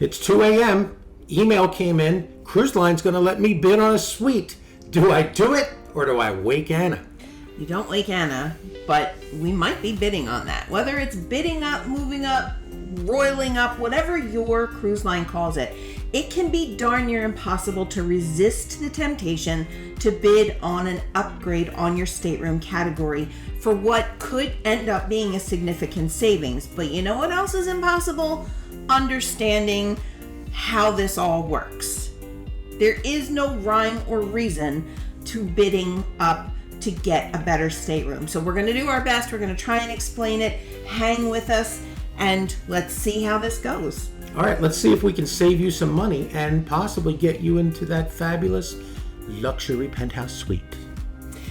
It's 2 a.m. Email came in. Cruise line's going to let me bid on a suite. Do I do it or do I wake Anna? You don't wake Anna, but we might be bidding on that. Whether it's bidding up, moving up, roiling up, whatever your cruise line calls it, it can be darn near impossible to resist the temptation to bid on an upgrade on your stateroom category for what could end up being a significant savings. But you know what else is impossible? Understanding how this all works. There is no rhyme or reason to bidding up to get a better stateroom. So we're going to do our best. We're going to try and explain it. Hang with us and let's see how this goes. All right, let's see if we can save you some money and possibly get you into that fabulous luxury penthouse suite.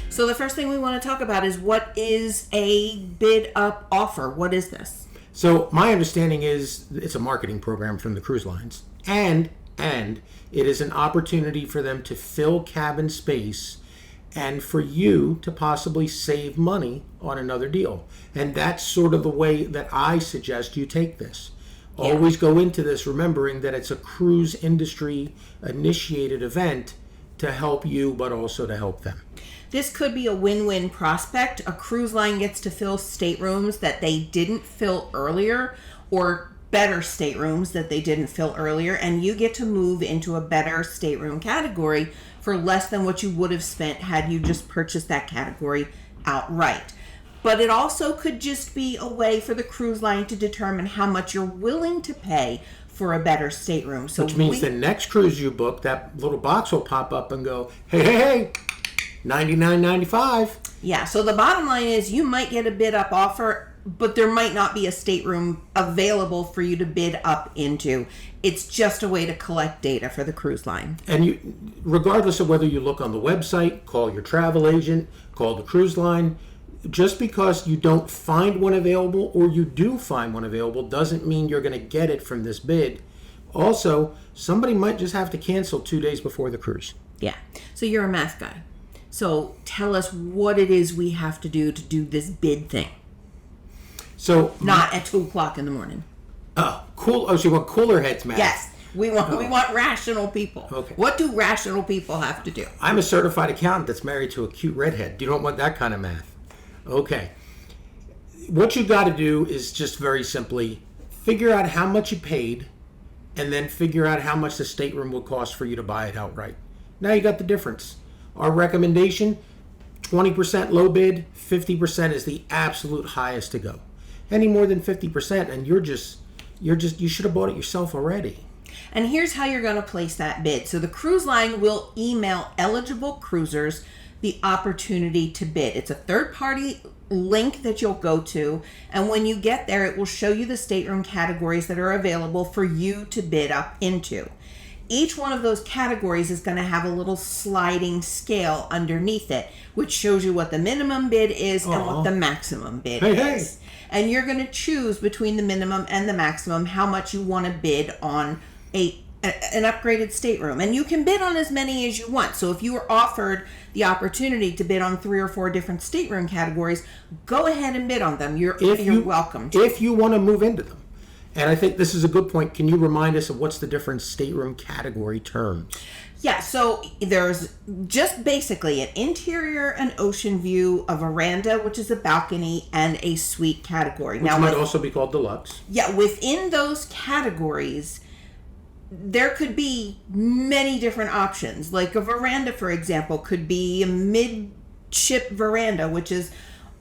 So the first thing we want to talk about is, what is a bid up offer? What is this? So my understanding is it's a marketing program from the cruise lines, and it is an opportunity for them to fill cabin space and for you to possibly save money on another deal. And that's sort of the way that I suggest you take this. Yeah. Always go into this remembering that it's a cruise industry initiated event to help you, but also to help them. This could be a win-win prospect. A cruise line gets to fill staterooms that they didn't fill earlier, or better staterooms that they didn't fill earlier, and you get to move into a better stateroom category for less than what you would have spent had you just purchased that category outright. But it also could just be a way for the cruise line to determine how much you're willing to pay for a better stateroom. So which means the next cruise you book, that little box will pop up and go, hey, $99.95. Yeah, so the bottom line is you might get a bid up offer, but there might not be a stateroom available for you to bid up into. It's just a way to collect data for the cruise line. And you, regardless of whether you look on the website, call your travel agent, call the cruise line, just because you don't find one available or you do find one available doesn't mean you're going to get it from this bid. Also, somebody might just have to cancel 2 days before the cruise. Yeah. So you're a math guy. So tell us what it is we have to do this bid thing. So not at 2 o'clock in the morning. Oh, cool. Oh, so you want cooler heads math? Yes. We want rational people. Okay. What do rational people have to do? I'm a certified accountant that's married to a cute redhead. You don't want that kind of math. Okay. What you got to do is just very simply figure out how much you paid and then figure out how much the stateroom will cost for you to buy it outright. Now you got the difference. Our recommendation, 20% low bid, 50% is the absolute highest to go. Any more than 50% and you should have bought it yourself already. And here's how you're going to place that bid. So the cruise line will email eligible cruisers the opportunity to bid. It's a third-party link that you'll go to, and when you get there, it will show you the stateroom categories that are available for you to bid up into. Each one of those categories is going to have a little sliding scale underneath it, which shows you what the minimum bid is and what the maximum bid is. And you're going to choose between the minimum and the maximum how much you want to bid on an upgraded stateroom. And you can bid on as many as you want. So if you were offered the opportunity to bid on 3 or 4 different stateroom categories, go ahead and bid on them. You're welcome to. If you want to move into them. And I think this is a good point. Can you remind us of what's the different stateroom category terms? Yeah, so there's just basically an interior and ocean view, a veranda, which is a balcony, and a suite category. Which might also be called deluxe. Yeah, within those categories, there could be many different options. Like a veranda, for example, could be a midship veranda, which is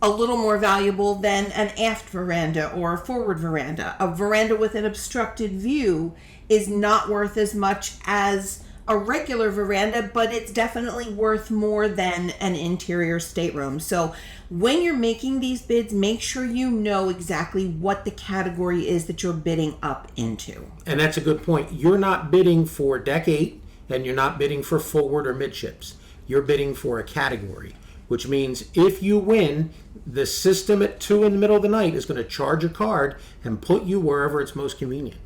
a little more valuable than an aft veranda or a forward veranda. A veranda with an obstructed view is not worth as much as a regular veranda, but it's definitely worth more than an interior stateroom. So when you're making these bids, make sure you know exactly what the category is that you're bidding up into. And that's a good point. You're not bidding for deck 8 and you're not bidding for forward or midships. You're bidding for a category, which means if you win, the system at 2 in the middle of the night is going to charge a card and put you wherever it's most convenient.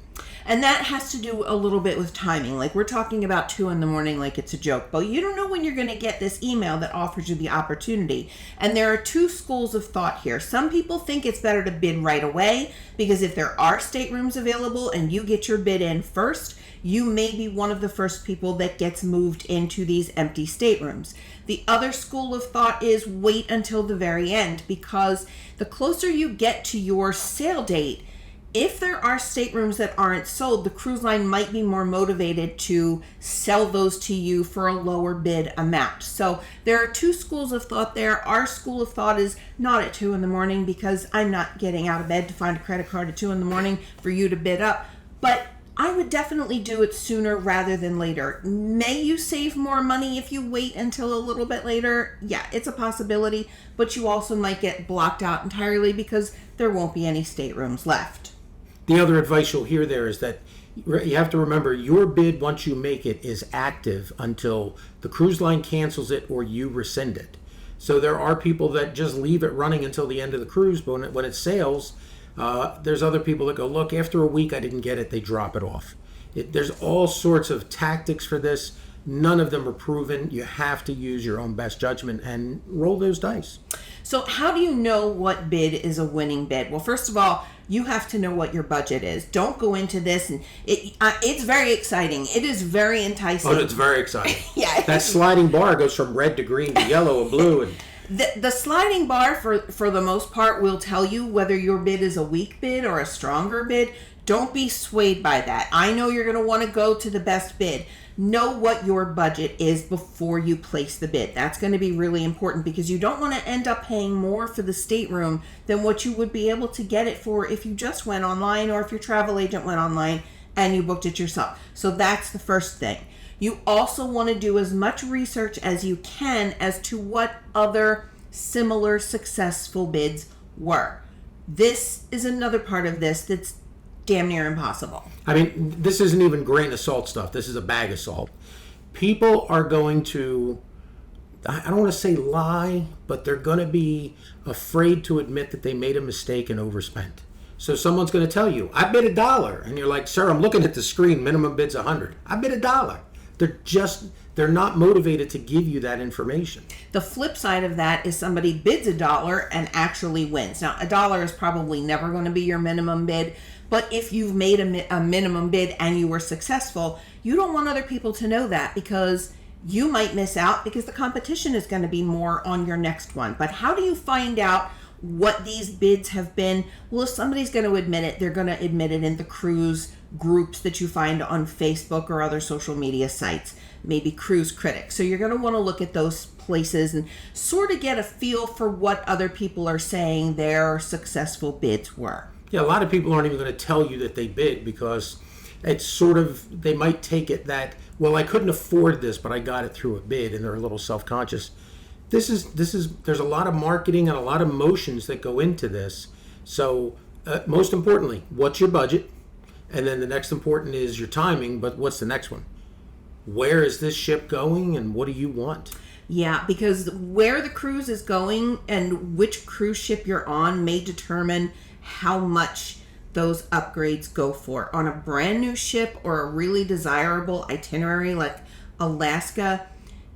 And that has to do a little bit with timing. Like we're talking about 2 a.m. like it's a joke, but you don't know when you're going to get this email that offers you the opportunity. And there are two schools of thought here. Some people think it's better to bid right away because if there are staterooms available and you get your bid in first, you may be one of the first people that gets moved into these empty staterooms. The other school of thought is wait until the very end, because the closer you get to your sale date, if there are staterooms that aren't sold, the cruise line might be more motivated to sell those to you for a lower bid amount. So there are two schools of thought there. Our school of thought is not at 2 a.m. because I'm not getting out of bed to find a credit card at 2 a.m. for you to bid up. But I would definitely do it sooner rather than later. May you save more money if you wait until a little bit later? Yeah, it's a possibility, but you also might get blocked out entirely because there won't be any staterooms left. The other advice you'll hear there is that you have to remember your bid, once you make it, is active until the cruise line cancels it or you rescind it. So there are people that just leave it running until the end of the cruise, but when it sails, there's other people that go, look, after a week I didn't get it, they drop it off. There's all sorts of tactics for this. None of them are proven. You have to use your own best judgment and roll those dice. So how do you know what bid is a winning bid? Well, first of all, you have to know what your budget is. Don't go into this and it's very exciting. It is very enticing. Oh, it's very exciting. Yeah. That sliding bar goes from red to green to yellow and blue. And the sliding bar, for the most part, will tell you whether your bid is a weak bid or a stronger bid. Don't be swayed by that. I know you're going to want to go to the best bid. Know what your budget is before you place the bid. That's going to be really important because you don't want to end up paying more for the stateroom than what you would be able to get it for if you just went online or if your travel agent went online and you booked it yourself. So that's the first thing. You also want to do as much research as you can as to what other similar successful bids were. This is another part of this that's damn near impossible. I mean, this isn't even grain of salt stuff. This is a bag of salt. People are going to, I don't want to say lie, but they're going to be afraid to admit that they made a mistake and overspent. So someone's going to tell you, I bid $1. And you're like, sir, I'm looking at the screen. Minimum bid's $100. I bid $1. They're not motivated to give you that information. The flip side of that is somebody bids $1 and actually wins. Now, $1 is probably never going to be your minimum bid, but if you've made a minimum bid and you were successful, you don't want other people to know that because you might miss out because the competition is going to be more on your next one. But how do you find out what these bids have been? Well, if somebody's going to admit it, they're going to admit it in the cruise groups that you find on Facebook or other social media sites, maybe Cruise Critics. So you're going to want to look at those places and sort of get a feel for what other people are saying their successful bids were. Yeah, a lot of people aren't even going to tell you that they bid because it's sort of, they might take it that, well, I couldn't afford this, but I got it through a bid, and they're a little self-conscious. There's a lot of marketing and a lot of emotions that go into this. So most importantly, what's your budget? And then the next important is your timing, but what's the next one? Where is this ship going and what do you want? Yeah, because where the cruise is going and which cruise ship you're on may determine how much those upgrades go for. On a brand new ship or a really desirable itinerary like Alaska,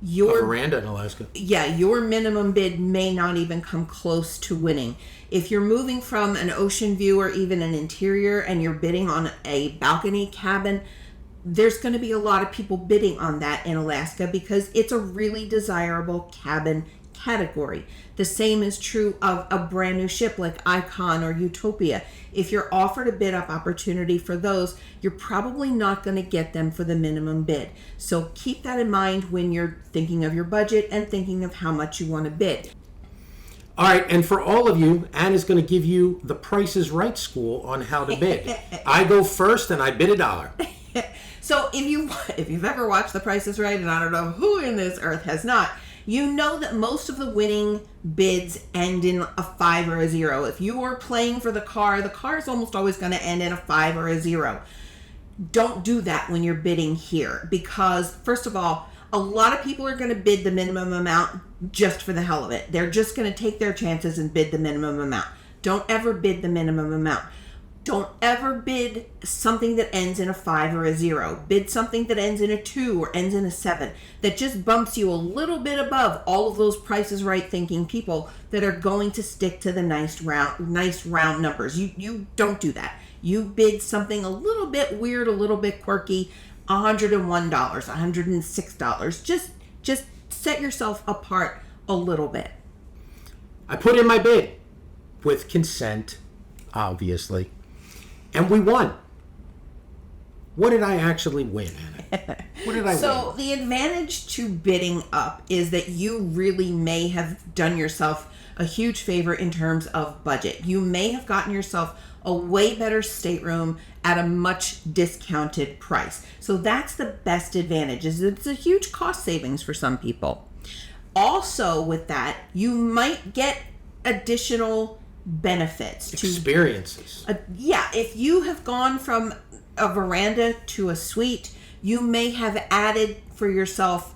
your Miranda in Alaska. Yeah, your minimum bid may not even come close to winning. If you're moving from an ocean view or even an interior and you're bidding on a balcony cabin, there's going to be a lot of people bidding on that in Alaska because it's a really desirable cabin category. The same is true of a brand new ship like Icon or Utopia. If you're offered a bid up opportunity for those, you're probably not going to get them for the minimum bid. So keep that in mind when you're thinking of your budget and thinking of how much you want to bid. All right, and for all of you, Ann is going to give you the Price is Right school on how to bid. I go first and I bid $1. So if you've ever watched The Price is Right, and I don't know who in this earth has not, you know that most of the winning bids end in a 5 or a 0. If you are playing for the car is almost always going to end in a 5 or a 0. Don't do that when you're bidding here because, first of all, a lot of people are going to bid the minimum amount just for the hell of it. They're just going to take their chances and bid the minimum amount. Don't ever bid the minimum amount. Don't ever bid something that ends in a 5 or a 0. Bid something that ends in a 2 or ends in a 7. That just bumps you a little bit above all of those Price is Right thinking people that are going to stick to the nice round numbers. You don't do that. You bid something a little bit weird, a little bit quirky, $101, $106. Just set yourself apart a little bit. I put in my bid with consent, obviously. And we won. What did I actually win, Anna? What did I win? So the advantage to bidding up is that you really may have done yourself a huge favor in terms of budget. You may have gotten yourself a way better stateroom at a much discounted price. So that's the best advantage, is it's a huge cost savings for some people. Also with that, you might get additional benefits, experiences. If you have gone from a veranda to a suite, you may have added for yourself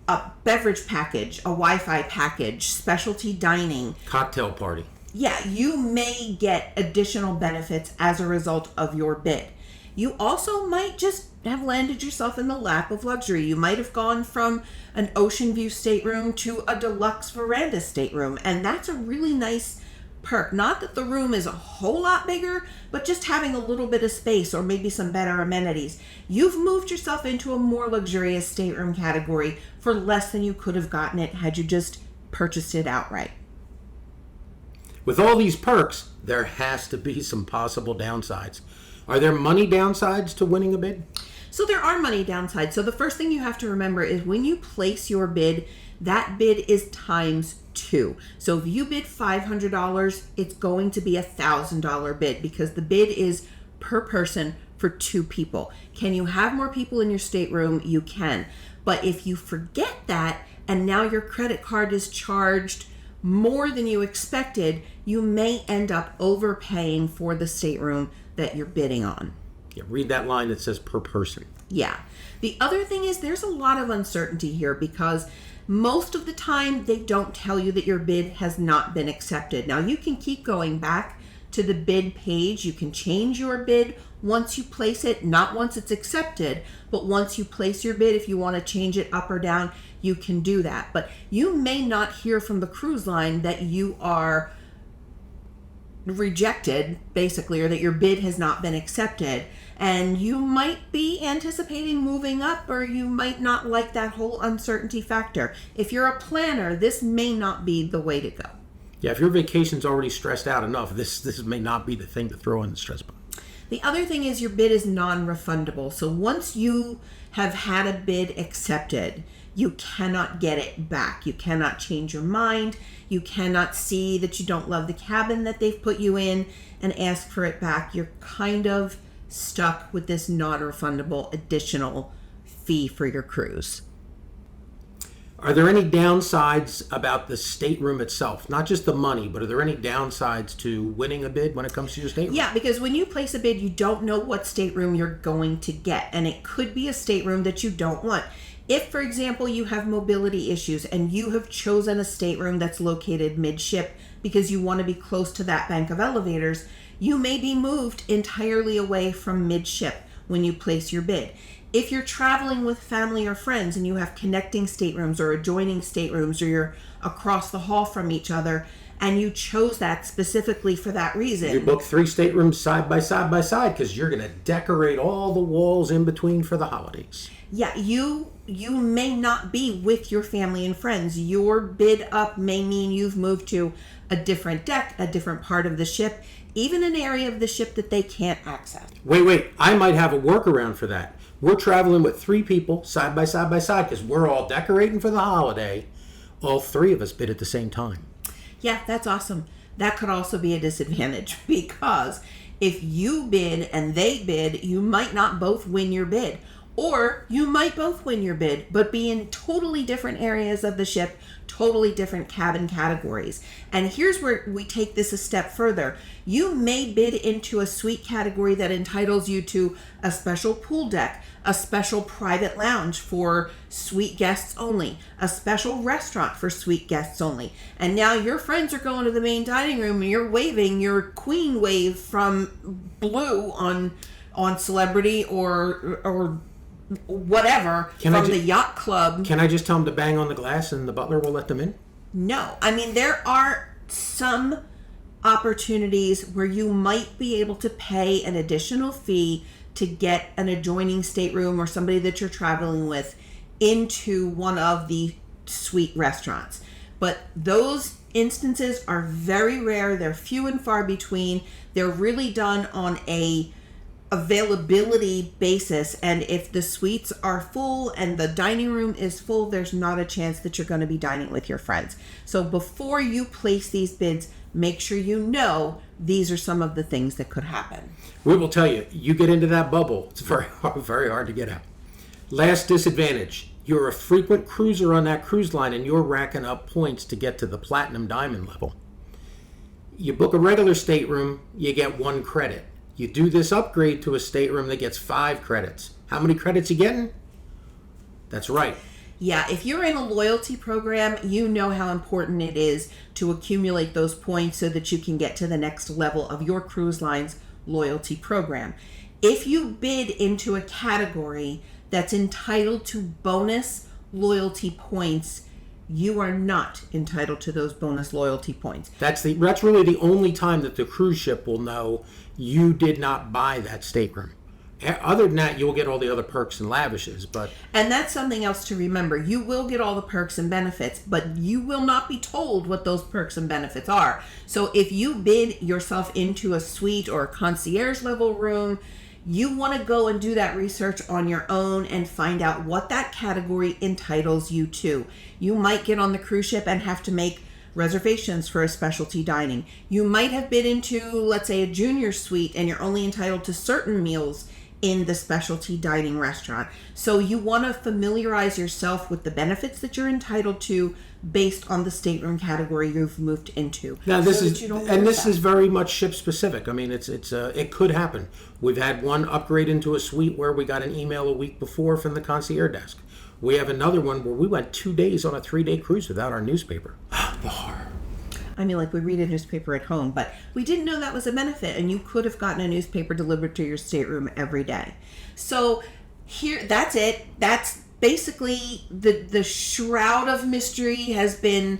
a beverage package, a Wi-Fi package, specialty dining, cocktail party. Yeah, you may get additional benefits as a result of your bid. You also might just have landed yourself in the lap of luxury. You might have gone from an ocean view stateroom to a deluxe veranda stateroom, and that's a really nice perk. Not that the room is a whole lot bigger, but just having a little bit of space or maybe some better amenities. You've moved yourself into a more luxurious stateroom category for less than you could have gotten it had you just purchased it outright. With all these perks, there has to be some possible downsides. Are there money downsides to winning a bid? So there are money downsides. So the first thing you have to remember is when you place your bid, that bid is times 2. So if you bid $500, it's going to be a $1,000 bid because the bid is per person for 2 people. Can you have more people in your stateroom? You can. But if you forget that and now your credit card is charged more than you expected, you may end up overpaying for the stateroom that you're bidding on. Yeah, read that line that says per person. Yeah. The other thing is there's a lot of uncertainty here because most of the time they don't tell you that your bid has not been accepted. Now you can keep going back to the bid page. You can change your bid once you place it, not once it's accepted, but once you place your bid. If you want to change it up or down, you can do that. But you may not hear from the cruise line that you are rejected, basically, or that your bid has not been accepted. And you might be anticipating moving up, or you might not like that whole uncertainty factor. If you're a planner, this may not be the way to go. Yeah, if your vacation's already stressed out enough, this may not be the thing to throw in the stress ball. The other thing is your bid is non-refundable. So once you have had a bid accepted, you cannot get it back. You cannot change your mind. You cannot see that you don't love the cabin that they've put you in and ask for it back. You're kind of stuck with this non-refundable additional fee for your cruise. Are there any downsides about the stateroom itself? Not just the money, but are there any downsides to winning a bid when it comes to your stateroom? Yeah, because when you place a bid, you don't know what stateroom you're going to get. And it could be a stateroom that you don't want. If, for example, you have mobility issues and you have chosen a stateroom that's located midship because you want to be close to that bank of elevators, you may be moved entirely away from midship when you place your bid. If you're traveling with family or friends and you have connecting staterooms or adjoining staterooms, or you're across the hall from each other and you chose that specifically for that reason. You book 3 staterooms side by side because you're going to decorate all the walls in between for the holidays. Yeah, you may not be with your family and friends. Your bid up may mean you've moved to a different deck, a different part of the ship, even an area of the ship that they can't access. Wait, I might have a workaround for that. We're traveling with 3 people side by side because we're all decorating for the holiday. All 3 of us bid at the same time. Yeah, that's awesome. That could also be a disadvantage because if you bid and they bid, you might not both win your bid. Or you might both win your bid, but be in totally different areas of the ship, totally different cabin categories. And here's where we take this a step further. You may bid into a suite category that entitles you to a special pool deck, a special private lounge for suite guests only, a special restaurant for suite guests only. And now your friends are going to the main dining room and you're waving your queen wave from Blue on Celebrity or whatever from the yacht club. Can I just tell them to bang on the glass and the butler will let them in? No. I mean, there are some opportunities where you might be able to pay an additional fee to get an adjoining stateroom or somebody that you're traveling with into one of the suite restaurants. But those instances are very rare. They're few and far between. They're really done on a availability basis, and if the suites are full and the dining room is full, there's not a chance that you're going to be dining with your friends. So before you place these bids, make sure you know these are some of the things that could happen. We will tell you, you get into that bubble, it's very hard to get out. Last disadvantage, you're a frequent cruiser on that cruise line and you're racking up points to get to the platinum diamond level. You book a regular stateroom, you get 1 credit. You do this upgrade to a stateroom that gets 5 credits. How many credits you getting? That's right. Yeah, if you're in a loyalty program, you know how important it is to accumulate those points so that you can get to the next level of your cruise line's loyalty program. If you bid into a category that's entitled to bonus loyalty points, you are not entitled to those bonus loyalty points. That's really the only time that the cruise ship will know you did not buy that stateroom. Other than that, you'll get all the other perks and lavishes. And that's something else to remember. You will get all the perks and benefits, but you will not be told what those perks and benefits are. So if you bid yourself into a suite or a concierge level room, you want to go and do that research on your own and find out what that category entitles you to. You might get on the cruise ship and have to make reservations for a specialty dining. You might have bid into, let's say, a junior suite and you're only entitled to certain meals in the specialty dining restaurant. So you want to familiarize yourself with the benefits that you're entitled to based on the stateroom category you've moved into. Now this is very much ship specific. I mean, it could happen. We've had one upgrade into a suite where we got an email a week before from the concierge desk. We have another one where we went 2 days on a 3-day cruise without our newspaper. The horror. I mean, like, we read a newspaper at home, but we didn't know that was a benefit, and you could have gotten a newspaper delivered to your stateroom every day. So here, that's it. That's basically the shroud of mystery has been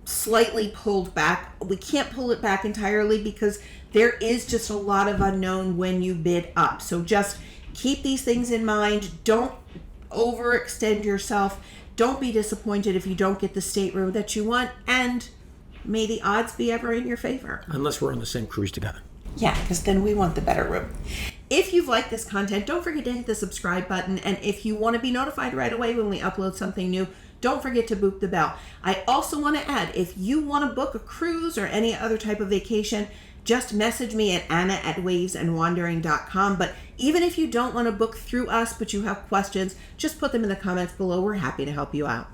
slightly pulled back. We can't pull it back entirely because there is just a lot of unknown when you bid up. So just keep these things in mind. Don't overextend yourself. Don't be disappointed if you don't get the stateroom that you want, and may the odds be ever in your favor. Unless we're on the same cruise together. Yeah, because then we want the better room. If you've liked this content, don't forget to hit the subscribe button. And if you want to be notified right away when we upload something new, don't forget to boop the bell. I also want to add, if you want to book a cruise or any other type of vacation, just message me at anna@wavesandwandering.com. But even if you don't want to book through us, but you have questions, just put them in the comments below. We're happy to help you out.